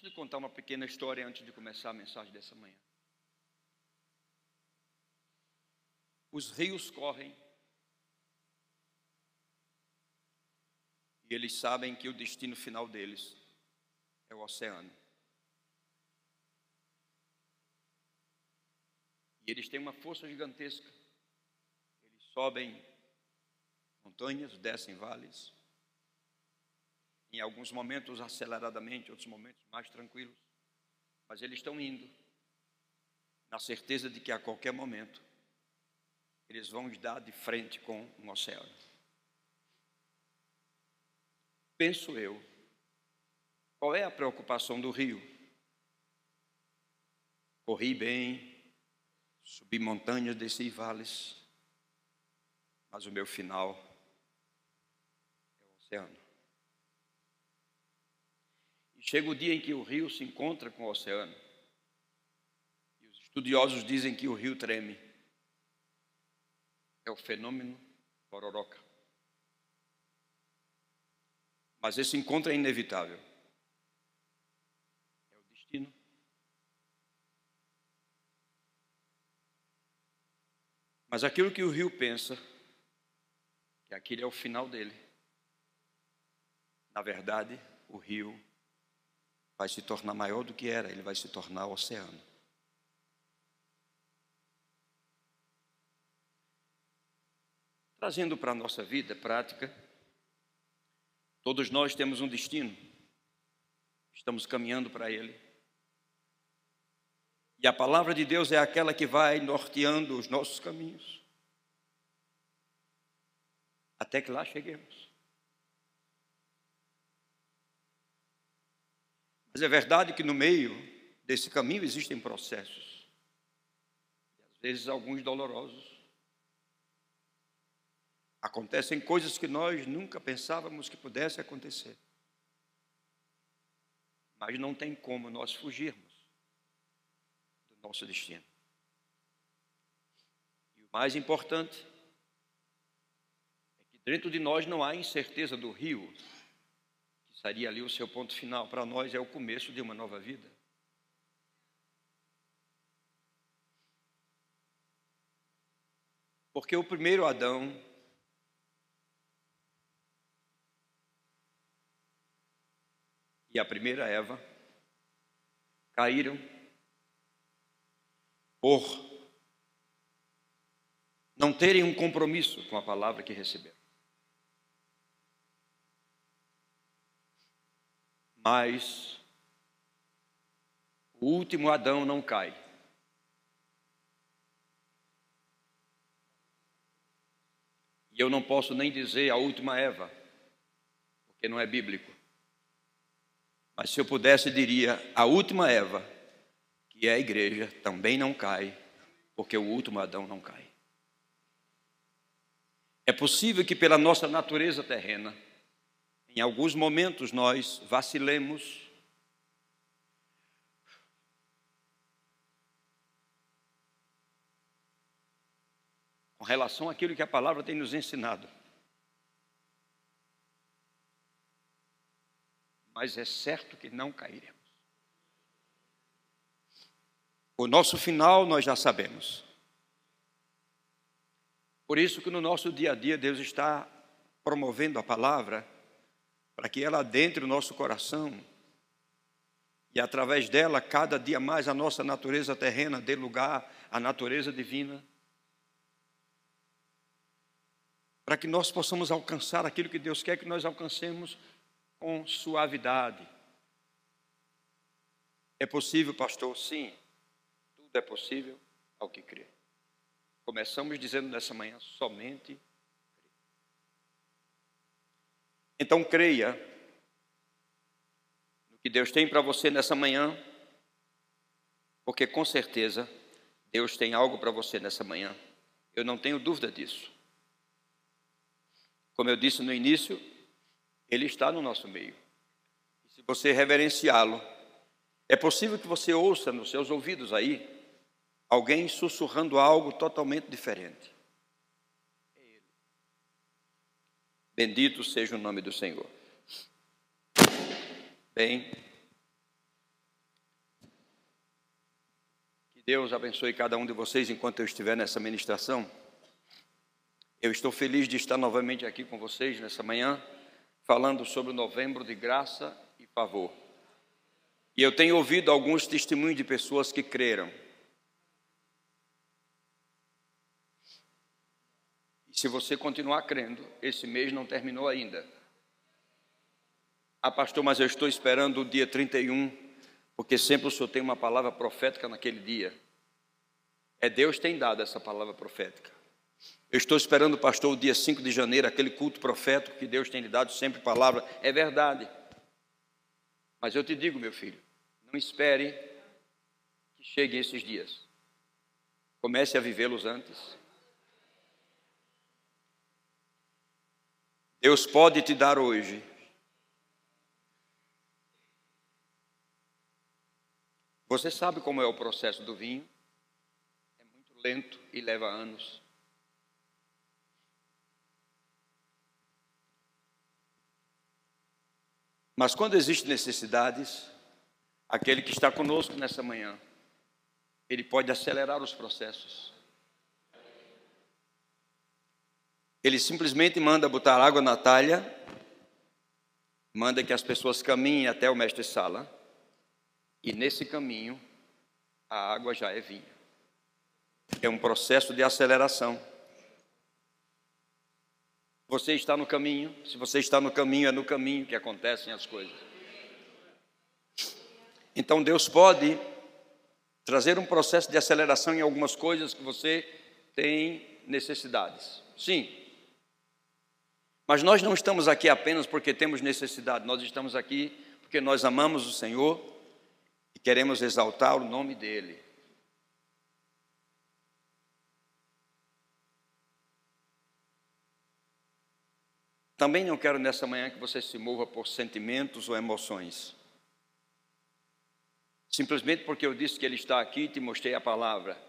Deixa eu contar uma pequena história antes de começar a mensagem dessa manhã. Os rios correm e eles sabem que o destino final deles é o oceano. E eles têm uma força gigantesca. Eles sobem montanhas, descem vales. Em alguns momentos aceleradamente, outros momentos mais tranquilos. Mas eles estão indo na certeza de que a qualquer momento eles vão dar de frente com um oceano. Penso eu, qual é a preocupação do rio? Corri bem, subi montanhas, desci vales, mas o meu final é o oceano. E chega o dia em que o rio se encontra com o oceano. E os estudiosos dizem que o rio treme. É o fenômeno Pororoca. Mas esse encontro é inevitável. É o destino. Mas aquilo que o rio pensa, que aquele é o final dele, na verdade, o rio vai se tornar maior do que era, ele vai se tornar oceano. Trazendo para a nossa vida prática, todos nós temos um destino, estamos caminhando para ele. E a palavra de Deus é aquela que vai norteando os nossos caminhos, até que lá cheguemos. Mas é verdade que no meio desse caminho existem processos, e às vezes alguns dolorosos. Acontecem coisas que nós nunca pensávamos que pudesse acontecer. Mas não tem como nós fugirmos do nosso destino. E o mais importante é que dentro de nós não há incerteza do rio, que seria ali o seu ponto final. Para nós é o começo de uma nova vida. Porque o primeiro Adão e a primeira Eva caíram por não terem um compromisso com a palavra que receberam. Mas o último Adão não cai. E eu não posso nem dizer a última Eva, porque não é bíblico. Mas se eu pudesse, diria, a última Eva, que é a igreja, também não cai, porque o último Adão não cai. É possível que pela nossa natureza terrena, em alguns momentos nós vacilemos, com relação àquilo que a palavra tem nos ensinado. Mas é certo que não cairemos. O nosso final nós já sabemos. Por isso que no nosso dia a dia Deus está promovendo a palavra para que ela adentre o nosso coração e através dela cada dia mais a nossa natureza terrena dê lugar à natureza divina, para que nós possamos alcançar aquilo que Deus quer que nós alcancemos com suavidade. É possível, pastor? Sim, tudo é possível ao que crê. Começamos dizendo nessa manhã, somente crê. Então creia no que Deus tem para você nessa manhã, porque com certeza Deus tem algo para você nessa manhã. Eu não tenho dúvida disso. Como eu disse no início, Ele está no nosso meio. E se você reverenciá-lo, é possível que você ouça nos seus ouvidos aí alguém sussurrando algo totalmente diferente. É Ele. Bendito seja o nome do Senhor. Bem, Deus abençoe cada um de vocês enquanto eu estiver nessa ministração. Eu estou feliz de estar novamente aqui com vocês nessa manhã, falando sobre o Novembro de Graça e Favor. E eu tenho ouvido alguns testemunhos de pessoas que creram. E se você continuar crendo, esse mês não terminou ainda. Ah, pastor, mas eu estou esperando o dia 31, porque sempre o senhor tem uma palavra profética naquele dia. Deus tem dado essa palavra profética. Eu estou esperando, pastor, o dia 5 de janeiro, aquele culto profético que Deus tem lhe dado sempre palavra. É verdade. Mas eu te digo, meu filho, não espere que cheguem esses dias. Comece a vivê-los antes. Deus pode te dar hoje Você sabe como é o processo do vinho? É muito lento e leva anos. Mas quando existem necessidades, aquele que está conosco nessa manhã, ele pode acelerar os processos. Ele simplesmente manda botar água na talha, manda que as pessoas caminhem até o mestre-sala, e nesse caminho a água já é vinho. É um processo de aceleração. Você está no caminho. Se você está no caminho, é no caminho que acontecem as coisas. Então Deus pode trazer um processo de aceleração em algumas coisas que você tem necessidades. Sim. Mas nós não estamos aqui apenas porque temos necessidade. Nós estamos aqui porque nós amamos o Senhor e queremos exaltar o nome dEle. Também não quero nessa manhã que você se mova por sentimentos ou emoções. Simplesmente porque eu disse que Ele está aqui e te mostrei a palavra.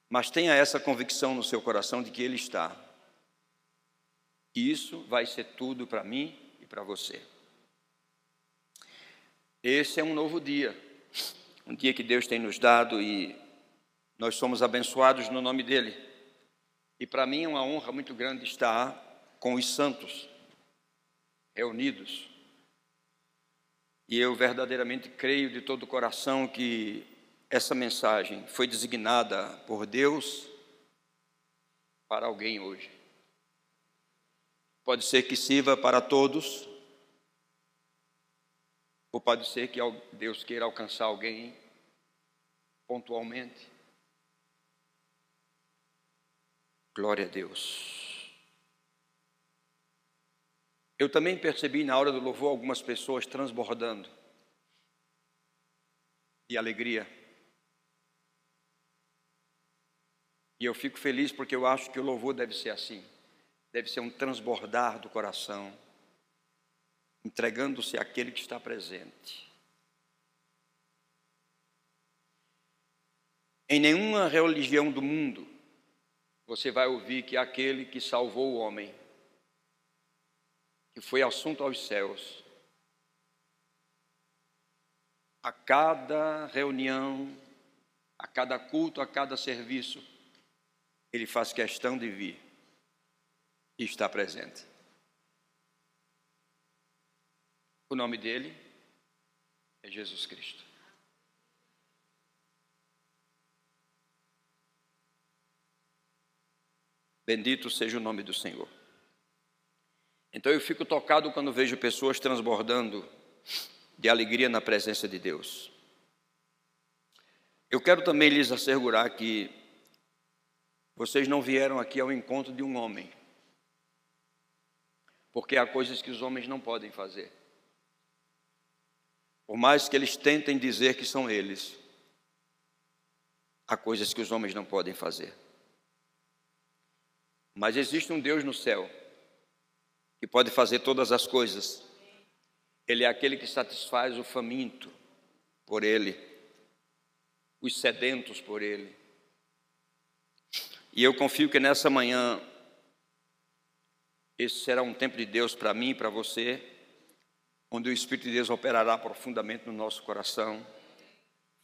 Mas tenha essa convicção no seu coração de que Ele está. E isso vai ser tudo para mim e para você. Esse é um novo dia. Um dia que Deus tem nos dado e nós somos abençoados no nome dEle. E para mim é uma honra muito grande estar com os santos reunidos. E eu verdadeiramente creio de todo o coração que essa mensagem foi designada por Deus para alguém hoje. Pode ser que sirva para todos, ou pode ser que Deus queira alcançar alguém pontualmente. Glória a Deus. Eu também percebi na hora do louvor algumas pessoas transbordando de alegria. E eu fico feliz porque eu acho que o louvor deve ser assim. Deve ser um transbordar do coração, entregando-se àquele que está presente. Em nenhuma religião do mundo você vai ouvir que aquele que salvou o homem, que foi assunto aos céus, a cada reunião, a cada culto, a cada serviço, ele faz questão de vir e estar presente. O nome dele é Jesus Cristo. Bendito seja o nome do Senhor. Então eu fico tocado quando vejo pessoas transbordando de alegria na presença de Deus. Eu quero também lhes assegurar que vocês não vieram aqui ao encontro de um homem, porque há coisas que os homens não podem fazer. Por mais que eles tentem dizer que são eles, há coisas que os homens não podem fazer. Mas existe um Deus no céu que pode fazer todas as coisas. Ele é aquele que satisfaz o faminto por Ele, os sedentos por Ele. E eu confio que nessa manhã, esse será um tempo de Deus para mim e para você, onde o Espírito de Deus operará profundamente no nosso coração,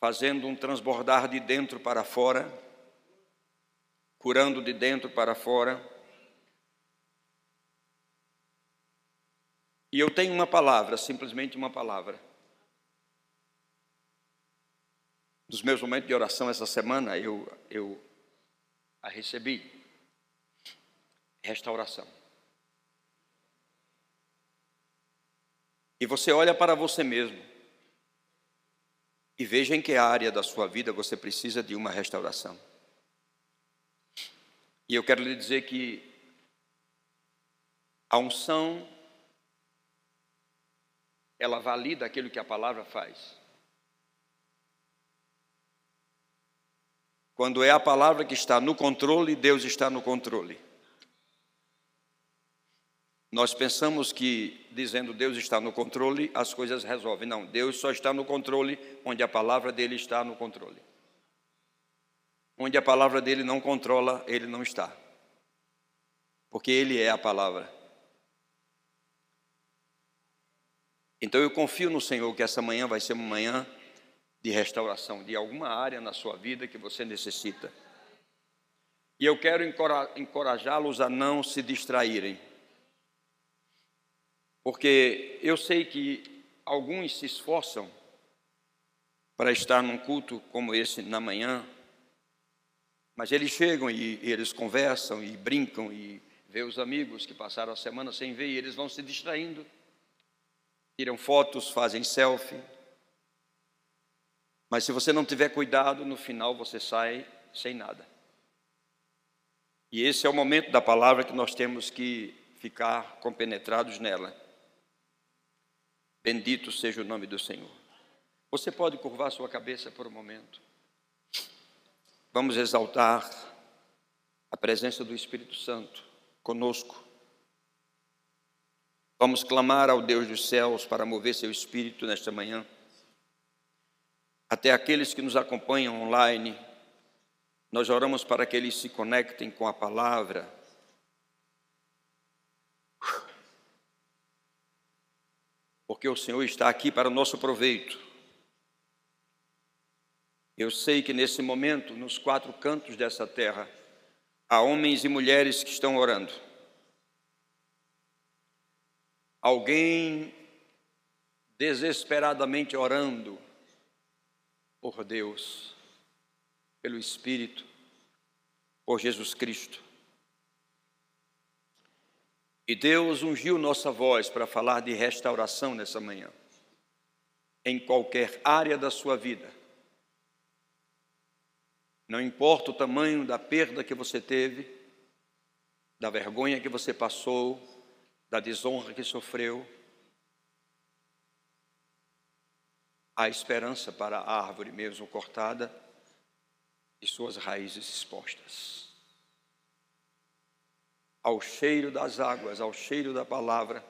fazendo um transbordar de dentro para fora, curando de dentro para fora. E eu tenho uma palavra, simplesmente uma palavra. Nos meus momentos de oração essa semana, eu a recebi. Restauração. E você olha para você mesmo e veja em que área da sua vida você precisa de uma restauração. E eu quero lhe dizer que a unção, ela valida aquilo que a palavra faz. Quando é a palavra que está no controle, Deus está no controle. Nós pensamos que, dizendo Deus está no controle, as coisas resolvem. Não, Deus só está no controle onde a palavra dele está no controle. Onde a palavra dele não controla, ele não está. Porque ele é a palavra. Então eu confio no Senhor que essa manhã vai ser uma manhã de restauração, de alguma área na sua vida que você necessita. E eu quero encorajá-los a não se distraírem. Porque eu sei que alguns se esforçam para estar num culto como esse na manhã, mas eles chegam e eles conversam e brincam e vê os amigos que passaram a semana sem ver e eles vão se distraindo, tiram fotos, fazem selfie. Mas se você não tiver cuidado, no final você sai sem nada. E esse é o momento da palavra que nós temos que ficar compenetrados nela. Bendito seja o nome do Senhor. Você pode curvar sua cabeça por um momento. Vamos exaltar a presença do Espírito Santo conosco. Vamos clamar ao Deus dos céus para mover seu Espírito nesta manhã. Até aqueles que nos acompanham online, nós oramos para que eles se conectem com a palavra. Porque o Senhor está aqui para o nosso proveito. Eu sei que nesse momento, nos quatro cantos dessa terra, há homens e mulheres que estão orando. Alguém desesperadamente orando por Deus, pelo Espírito, por Jesus Cristo. E Deus ungiu nossa voz para falar de restauração nessa manhã, em qualquer área da sua vida. Não importa o tamanho da perda que você teve, da vergonha que você passou, da desonra que sofreu, há esperança para a árvore mesmo cortada e suas raízes expostas. Ao cheiro das águas, ao cheiro da palavra,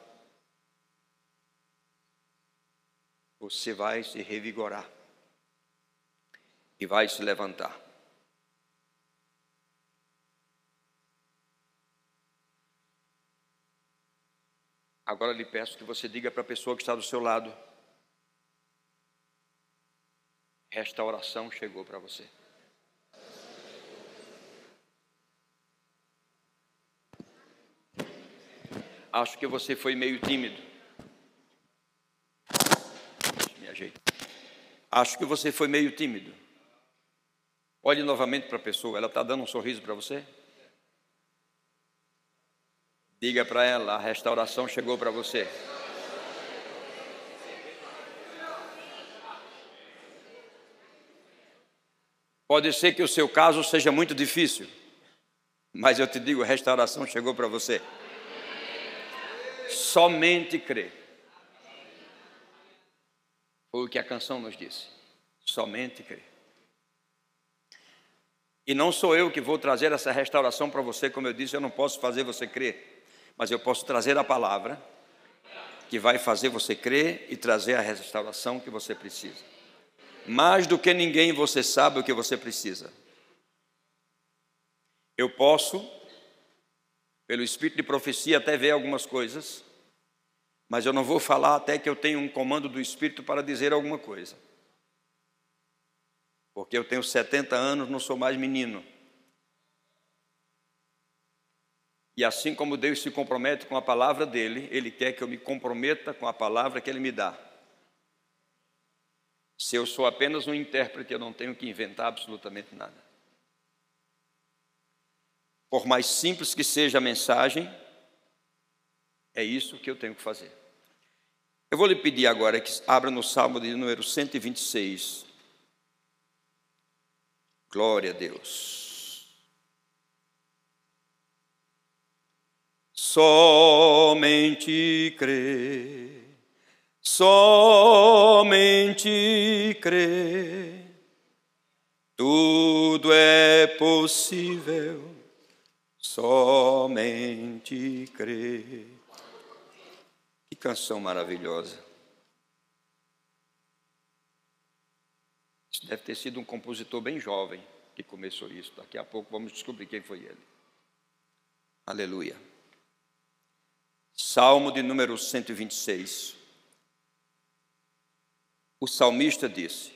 você vai se revigorar e vai se levantar. Agora lhe peço que você diga para a pessoa que está do seu lado: restauração chegou para você. Acho que você foi meio tímido. Me ajeito. Acho que você foi meio tímido. Olhe novamente para a pessoa. Ela está dando um sorriso para você? Diga para ela: a restauração chegou para você. Pode ser que o seu caso seja muito difícil, mas eu te digo, a restauração chegou para você. Somente crê. Foi o que a canção nos disse. Somente crê. E não sou eu que vou trazer essa restauração para você, como eu disse, eu não posso fazer você crer, mas eu posso trazer a palavra que vai fazer você crer e trazer a restauração que você precisa. Mais do que ninguém você sabe o que você precisa. Eu posso, pelo espírito de profecia, até ver algumas coisas, mas eu não vou falar até que eu tenha um comando do Espírito para dizer alguma coisa. Porque eu tenho 70 anos, não sou mais menino. E assim como Deus se compromete com a palavra dele, Ele quer que eu me comprometa com a palavra que Ele me dá. Se eu sou apenas um intérprete, eu não tenho que inventar absolutamente nada. Por mais simples que seja a mensagem, é isso que eu tenho que fazer. Eu vou lhe pedir agora que abra no Salmo de número 126. Glória a Deus. Somente crê, somente crê, tudo é possível, somente crê. Que canção maravilhosa. Isso deve ter sido um compositor bem jovem que começou isso. Daqui a pouco vamos descobrir quem foi ele. Aleluia. Salmo de número 126. O salmista disse: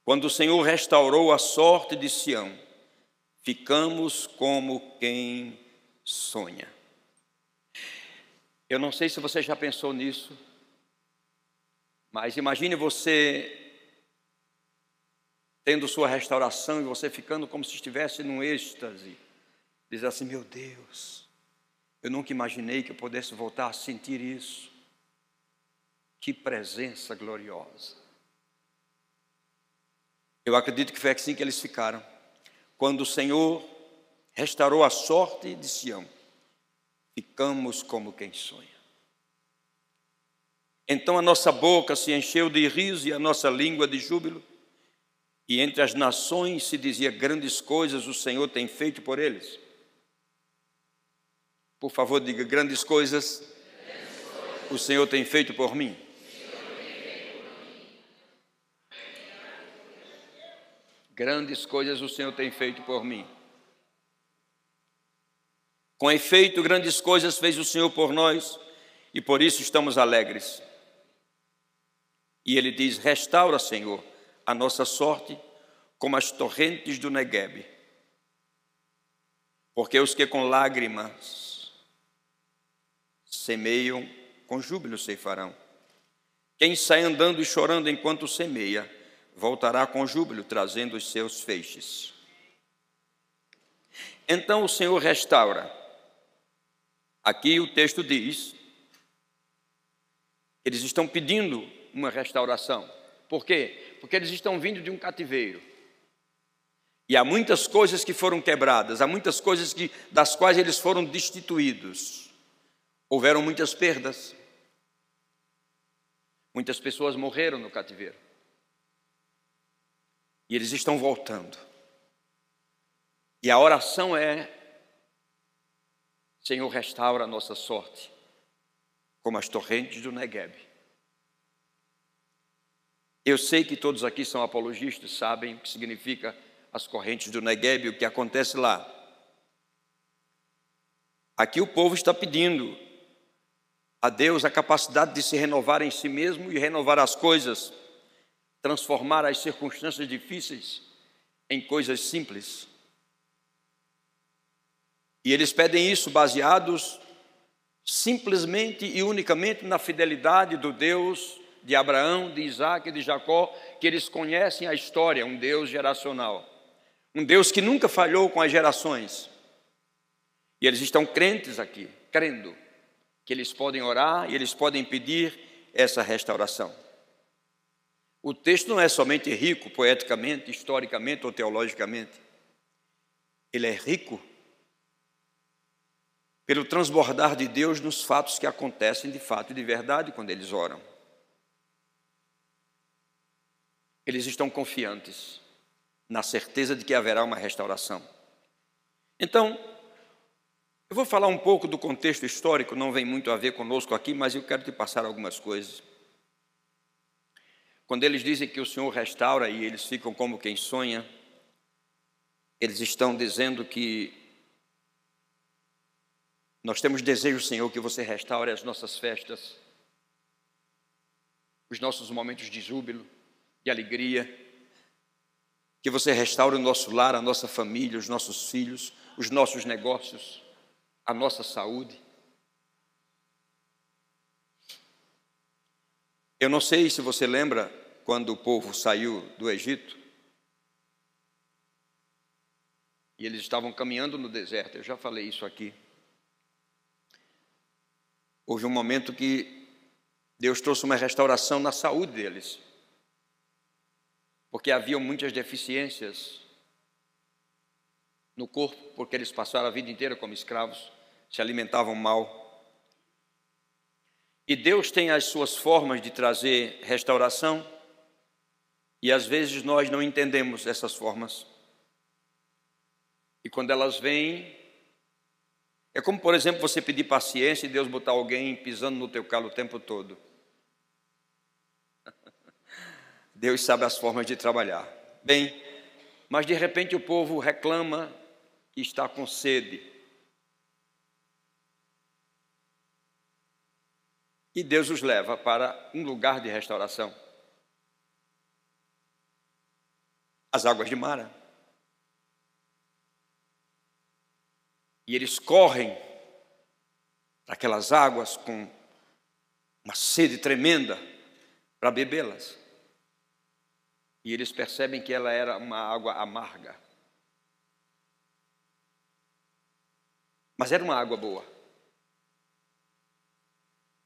quando o Senhor restaurou a sorte de Sião, ficamos como quem sonha. Eu não sei se você já pensou nisso, mas imagine você tendo sua restauração e você ficando como se estivesse num êxtase. Diz assim: meu Deus, eu nunca imaginei que eu pudesse voltar a sentir isso. Que presença gloriosa. Eu acredito que foi assim que eles ficaram. Quando o Senhor restaurou a sorte de Sião, ficamos como quem sonha. Então a nossa boca se encheu de riso e a nossa língua de júbilo. E entre as nações se dizia: grandes coisas o Senhor tem feito por eles. Por favor, diga: grandes coisas o Senhor tem feito por mim. Grandes coisas o Senhor tem feito por mim. Com efeito, grandes coisas fez o Senhor por nós, e por isso estamos alegres. E ele diz: restaura, Senhor, a nossa sorte como as torrentes do Neguebe. Porque os que com lágrimas semeiam, com júbilo ceifarão. Quem sai andando e chorando enquanto semeia, voltará com júbilo, trazendo os seus feixes. Então o Senhor restaura. Aqui o texto diz, eles estão pedindo uma restauração. Por quê? Porque eles estão vindo de um cativeiro. E há muitas coisas que foram quebradas, há muitas coisas das quais eles foram destituídos. Houveram muitas perdas. Muitas pessoas morreram no cativeiro. E eles estão voltando. E a oração é: Senhor, restaura a nossa sorte, como as torrentes do Neguebe. Eu sei que todos aqui são apologistas, sabem o que significa as correntes do Neguebe, o que acontece lá. Aqui o povo está pedindo a Deus a capacidade de se renovar em si mesmo e renovar as coisas, transformar as circunstâncias difíceis em coisas simples. E eles pedem isso baseados simplesmente e unicamente na fidelidade do Deus de Abraão, de Isaac e de Jacó, que eles conhecem a história, um Deus geracional, um Deus que nunca falhou com as gerações. E eles estão crentes aqui, crendo que eles podem orar e eles podem pedir essa restauração. O texto não é somente rico poeticamente, historicamente ou teologicamente. Ele é rico pelo transbordar de Deus nos fatos que acontecem de fato e de verdade quando eles oram. Eles estão confiantes na certeza de que haverá uma restauração. Então, eu vou falar um pouco do contexto histórico, não vem muito a ver conosco aqui, mas eu quero te passar algumas coisas. Quando eles dizem que o Senhor restaura e eles ficam como quem sonha, eles estão dizendo que nós temos desejo, Senhor, que você restaure as nossas festas, os nossos momentos de júbilo, de alegria. Que você restaure o nosso lar, a nossa família, os nossos filhos, os nossos negócios, a nossa saúde. Eu não sei se você lembra quando o povo saiu do Egito e eles estavam caminhando no deserto. Eu já falei isso aqui. Houve um momento que Deus trouxe uma restauração na saúde deles, porque haviam muitas deficiências no corpo, porque eles passaram a vida inteira como escravos, se alimentavam mal. E Deus tem as suas formas de trazer restauração, e às vezes nós não entendemos essas formas. E quando elas vêm, é como, por exemplo, você pedir paciência e Deus botar alguém pisando no teu calo o tempo todo. Deus sabe as formas de trabalhar. Bem, mas de repente o povo reclama que está com sede. E Deus os leva para um lugar de restauração. As águas de Mara. E eles correm para aquelas águas com uma sede tremenda para bebê-las. E eles percebem que ela era uma água amarga. Mas era uma água boa.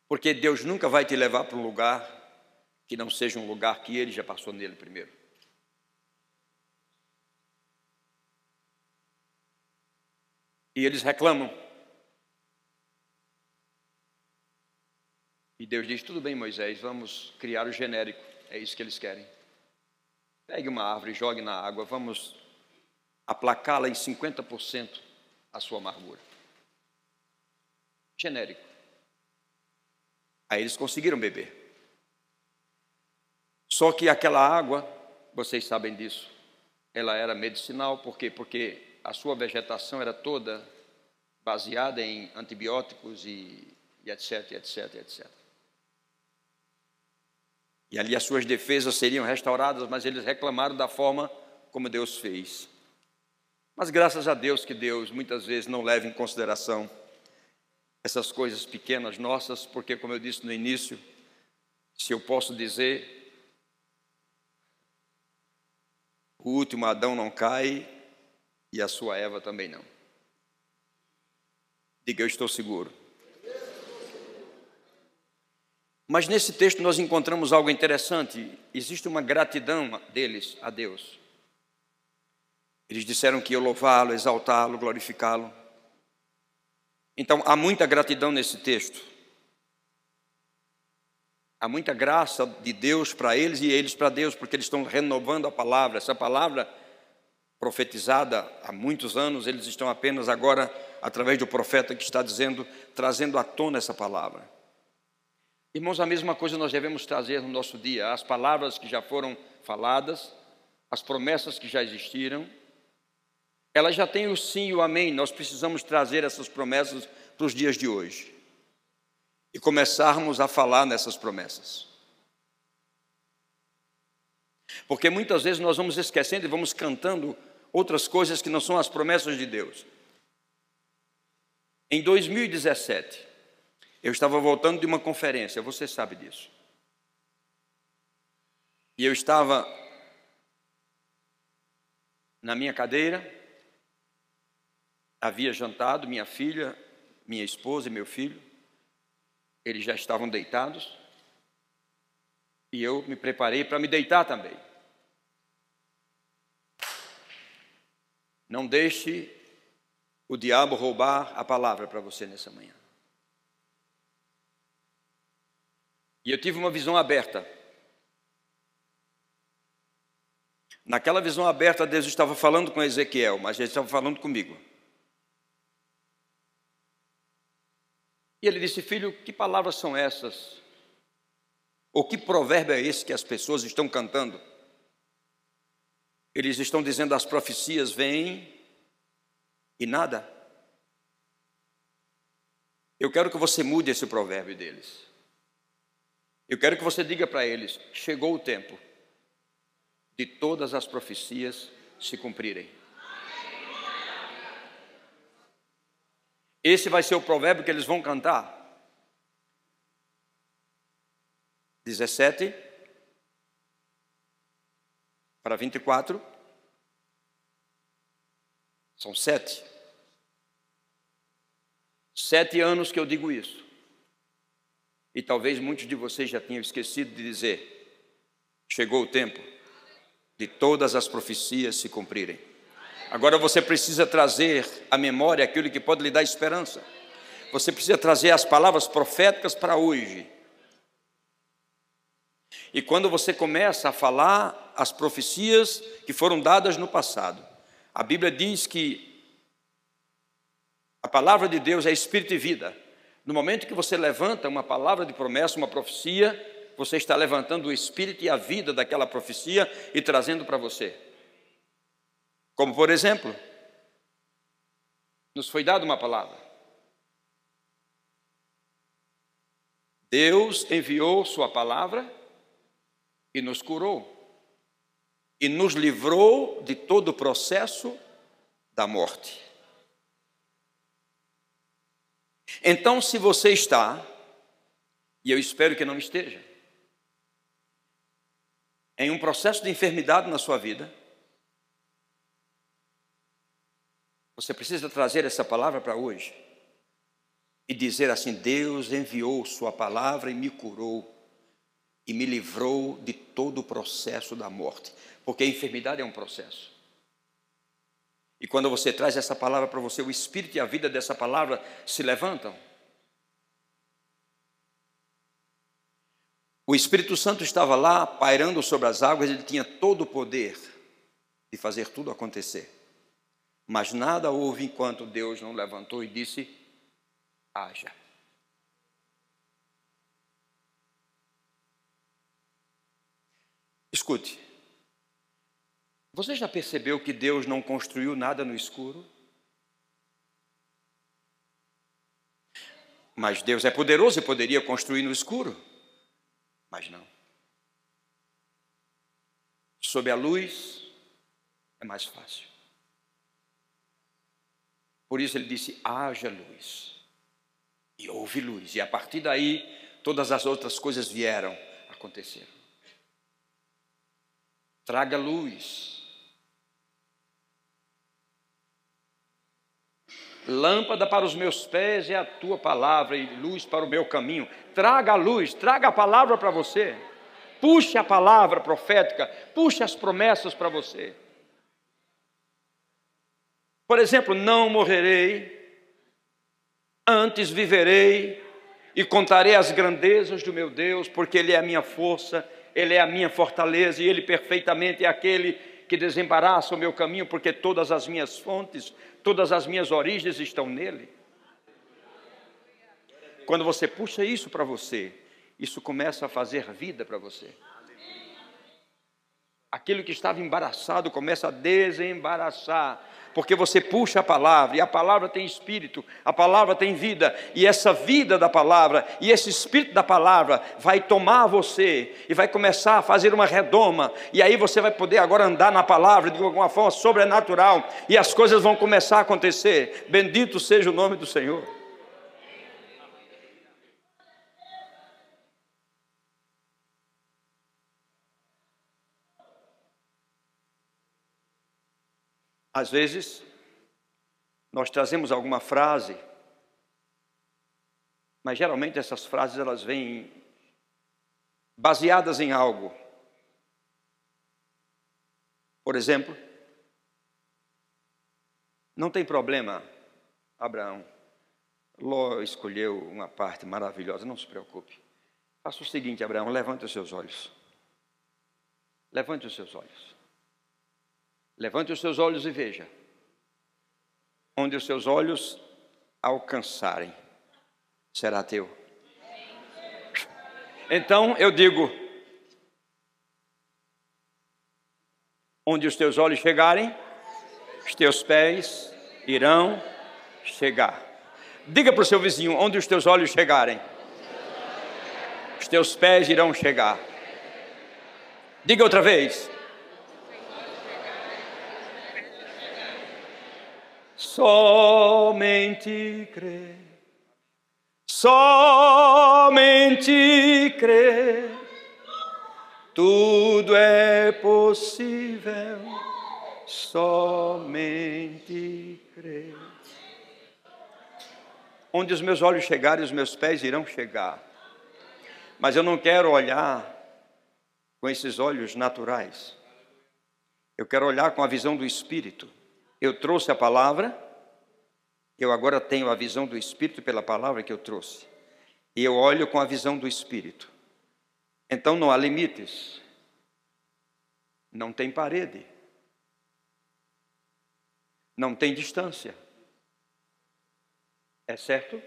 Porque Deus nunca vai te levar para um lugar que não seja um lugar que Ele já passou nele primeiro. E eles reclamam. E Deus diz, tudo bem, Moisés, vamos criar o genérico. É isso que eles querem. Pegue uma árvore, jogue na água, vamos aplacá-la em 50% a sua amargura. Genérico. Aí eles conseguiram beber. Só que aquela água, vocês sabem disso, ela era medicinal, por quê? Porque a sua vegetação era toda baseada em antibióticos e etc, etc, etc. E ali as suas defesas seriam restauradas, mas eles reclamaram da forma como Deus fez. Mas graças a Deus que Deus muitas vezes não leva em consideração essas coisas pequenas nossas, porque como eu disse no início, se eu posso dizer, o último Adão não cai e a sua Eva também não. Diga, eu estou seguro. Mas nesse texto nós encontramos algo interessante. Existe uma gratidão deles a Deus. Eles disseram que iam louvá-lo, exaltá-lo, glorificá-lo. Então há muita gratidão nesse texto. Há muita graça de Deus para eles e eles para Deus, porque eles estão renovando a palavra. Essa palavra profetizada há muitos anos, eles estão apenas agora, através do profeta que está dizendo, trazendo à tona essa palavra. Irmãos, a mesma coisa nós devemos trazer no nosso dia, as palavras que já foram faladas, as promessas que já existiram, elas já têm o sim e o amém, nós precisamos trazer essas promessas para os dias de hoje e começarmos a falar nessas promessas. Porque muitas vezes nós vamos esquecendo e vamos cantando outras coisas que não são as promessas de Deus. Em 2017, eu estava voltando de uma conferência, você sabe disso. E eu estava na minha cadeira, havia jantado, minha filha, minha esposa e meu filho, eles já estavam deitados, e eu me preparei para me deitar também. Não deixe o diabo roubar a palavra para você nessa manhã. E eu tive uma visão aberta. Naquela visão aberta, Deus estava falando com Ezequiel, mas ele estava falando comigo. E ele disse, filho, que palavras são essas? Ou que provérbio é esse que as pessoas estão cantando? Eles estão dizendo, as profecias vêm e nada. Eu quero que você mude esse provérbio deles. Eu quero que você diga para eles, chegou o tempo de todas as profecias se cumprirem. Esse vai ser o provérbio que eles vão cantar. 17 para 24. São 7. 7 anos que eu digo isso. E talvez muitos de vocês já tenham esquecido de dizer: chegou o tempo de todas as profecias se cumprirem. Agora você precisa trazer à memória aquilo que pode lhe dar esperança. Você precisa trazer as palavras proféticas para hoje. E quando você começa a falar as profecias que foram dadas no passado, a Bíblia diz que a palavra de Deus é espírito e vida. No momento que você levanta uma palavra de promessa, uma profecia, você está levantando o espírito e a vida daquela profecia e trazendo para você. Como por exemplo, nos foi dada uma palavra. Deus enviou sua palavra e nos curou. E nos livrou de todo o processo da morte. Então, se você está, e eu espero que não esteja, em um processo de enfermidade na sua vida, você precisa trazer essa palavra para hoje e dizer assim: Deus enviou sua palavra e me curou e me livrou de todo o processo da morte, porque a enfermidade é um processo. E quando você traz essa palavra para você, o espírito e a vida dessa palavra se levantam. O Espírito Santo estava lá, pairando sobre as águas, ele tinha todo o poder de fazer tudo acontecer. Mas nada houve enquanto Deus não levantou e disse: haja. Escute, você já percebeu que Deus não construiu nada no escuro? Mas Deus é poderoso e poderia construir no escuro, mas não. Sob a luz é mais fácil. Por isso ele disse: haja luz. E houve luz. E a partir daí, todas as outras coisas vieram, aconteceram. Traga luz. Lâmpada para os meus pés é a tua palavra e luz para o meu caminho. Traga a luz, traga a palavra para você. Puxe a palavra profética, puxe as promessas para você. Por exemplo, não morrerei, antes viverei e contarei as grandezas do meu Deus, porque Ele é a minha força, Ele é a minha fortaleza e Ele perfeitamente é aquele que desembaraça o meu caminho, porque todas as minhas fontes, todas as minhas origens estão nele. Quando você puxa isso para você, isso começa a fazer vida para você. Aquilo que estava embaraçado começa a desembaraçar, porque você puxa a palavra, e a palavra tem espírito, a palavra tem vida, e essa vida da palavra, e esse espírito da palavra vai tomar você, e vai começar a fazer uma redoma, e aí você vai poder agora andar na palavra de alguma forma sobrenatural, e as coisas vão começar a acontecer. Bendito seja o nome do Senhor. Às vezes, nós trazemos alguma frase, mas geralmente essas frases elas vêm baseadas em algo. Por exemplo, não tem problema, Abraão. Ló escolheu uma parte maravilhosa, não se preocupe. Faça o seguinte, Abraão, levante os seus olhos. Levante os seus olhos. Levante os seus olhos e veja. Onde os seus olhos alcançarem, será teu. Então eu digo: onde os teus olhos chegarem, os teus pés irão chegar. Diga para o seu vizinho: onde os teus olhos chegarem, os teus pés irão chegar. Diga outra vez: Somente crê. Somente crê. Tudo é possível. Somente crê. Onde os meus olhos chegarem, os meus pés irão chegar. Mas eu não quero olhar com esses olhos naturais. Eu quero olhar com a visão do Espírito. Eu trouxe a palavra, eu agora tenho a visão do Espírito pela palavra que eu trouxe. E eu olho com a visão do Espírito. Então não há limites. Não tem parede. Não tem distância. É certo?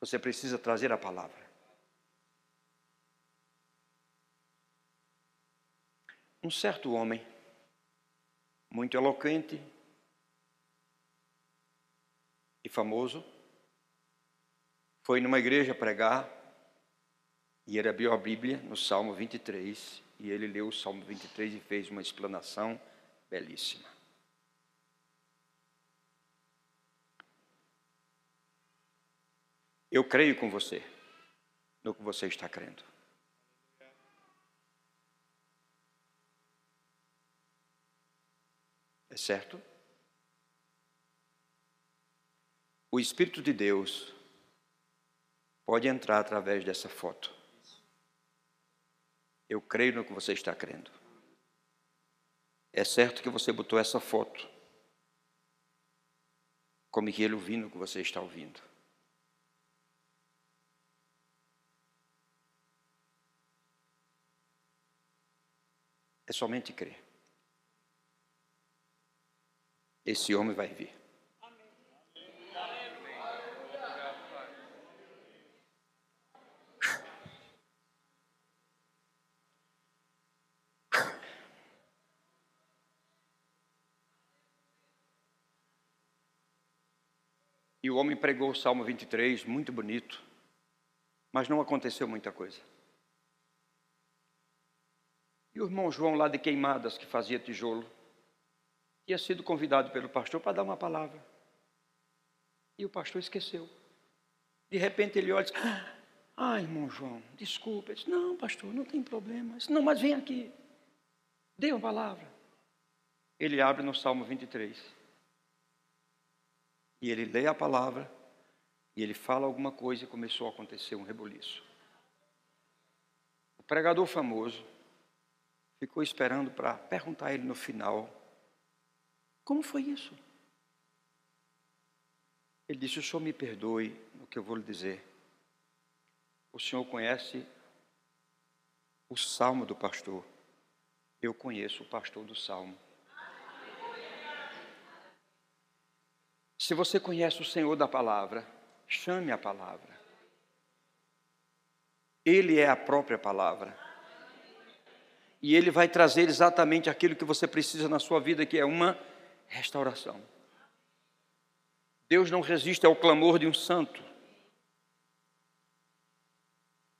Você precisa trazer a palavra. Um certo homem, muito eloquente e famoso, foi numa igreja pregar e ele abriu a Bíblia no Salmo 23 e ele leu o Salmo 23 e fez uma explanação belíssima. Eu creio com você no que você está crendo. É certo? O Espírito de Deus pode entrar através dessa foto. Eu creio no que você está crendo. É certo que você botou essa foto, como que ele ouvindo o que você está ouvindo. É somente crer. Esse homem vai vir. E o homem pregou o Salmo 23, muito bonito, mas não aconteceu muita coisa. E o irmão João, lá de Queimadas, que fazia tijolo, tinha sido convidado pelo pastor para dar uma palavra. E o pastor esqueceu. De repente ele olha e diz: irmão João, desculpa. Ele disse: não, pastor, não tem problema. Ele disse: não, mas vem aqui. Dê uma palavra. Ele abre no Salmo 23. E ele lê a palavra. E ele fala alguma coisa e começou a acontecer um rebuliço. O pregador famoso ficou esperando para perguntar a ele no final: como foi isso? Ele disse: o senhor me perdoe no que eu vou lhe dizer. O senhor conhece o salmo do pastor. Eu conheço o pastor do salmo. Se você conhece o Senhor da palavra, chame a palavra. Ele é a própria palavra. E Ele vai trazer exatamente aquilo que você precisa na sua vida, que é uma restauração. Deus não resiste ao clamor de um santo.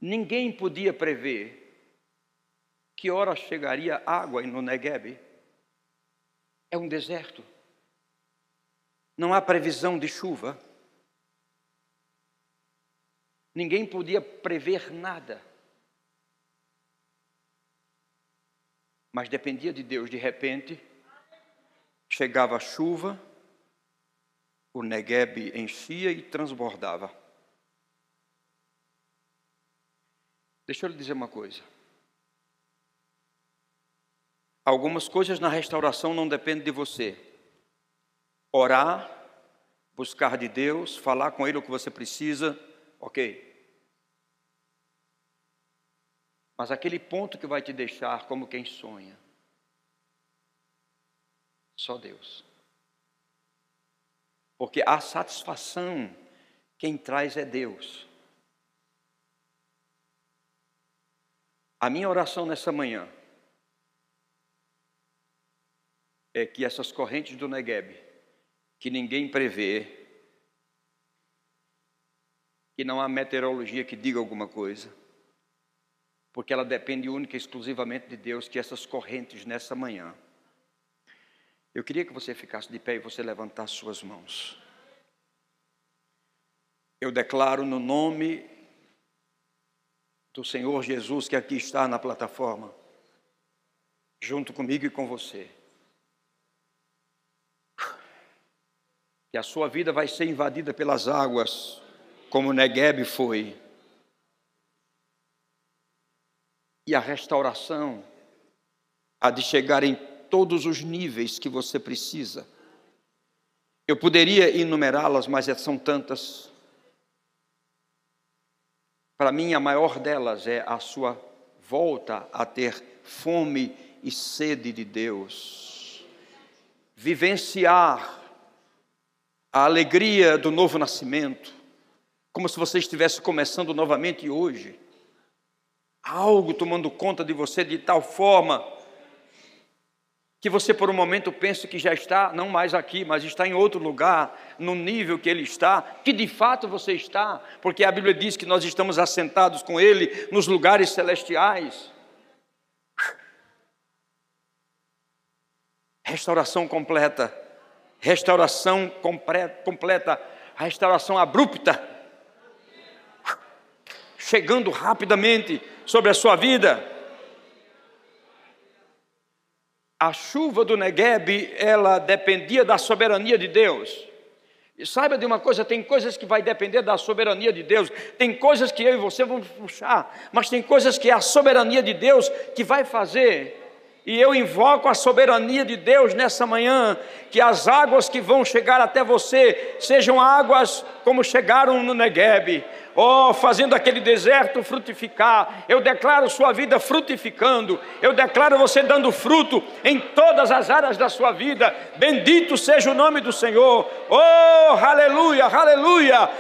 Ninguém podia prever que hora chegaria água no Negueb. É um deserto. Não há previsão de chuva. Ninguém podia prever nada. Mas dependia de Deus. De repente, chegava a chuva, o Negueb enchia e transbordava. Deixa eu lhe dizer uma coisa. Algumas coisas na restauração não dependem de você. Orar, buscar de Deus, falar com Ele o que você precisa, ok. Mas aquele ponto que vai te deixar como quem sonha, só Deus. Porque a satisfação, quem traz é Deus. A minha oração nessa manhã é que essas correntes do Negueb, que ninguém prevê, que não há meteorologia que diga alguma coisa, porque ela depende única e exclusivamente de Deus, que essas correntes nessa manhã. Eu queria que você ficasse de pé e você levantasse suas mãos. Eu declaro no nome do Senhor Jesus, que aqui está na plataforma, junto comigo e com você, que a sua vida vai ser invadida pelas águas, como Neguebe foi. E a restauração há de chegar em todos os níveis que você precisa. Eu poderia enumerá-las, mas são tantas. Para mim, a maior delas é a sua volta a ter fome e sede de Deus. Vivenciar a alegria do novo nascimento, como se você estivesse começando novamente hoje. Algo tomando conta de você de tal forma que você por um momento pensa que já está, não mais aqui, mas está em outro lugar, no nível que Ele está, que de fato você está, porque a Bíblia diz que nós estamos assentados com Ele nos lugares celestiais. Restauração completa, restauração completa, restauração abrupta, chegando rapidamente sobre a sua vida. A chuva do Neguebe, ela dependia da soberania de Deus. E saiba de uma coisa, tem coisas que vai depender da soberania de Deus, tem coisas que eu e você vamos puxar, mas tem coisas que é a soberania de Deus que vai fazer. E eu invoco a soberania de Deus nessa manhã, que as águas que vão chegar até você sejam águas como chegaram no Neguebe, fazendo aquele deserto frutificar. Eu declaro sua vida frutificando, eu declaro você dando fruto em todas as áreas da sua vida. Bendito seja o nome do Senhor. Oh, aleluia, aleluia.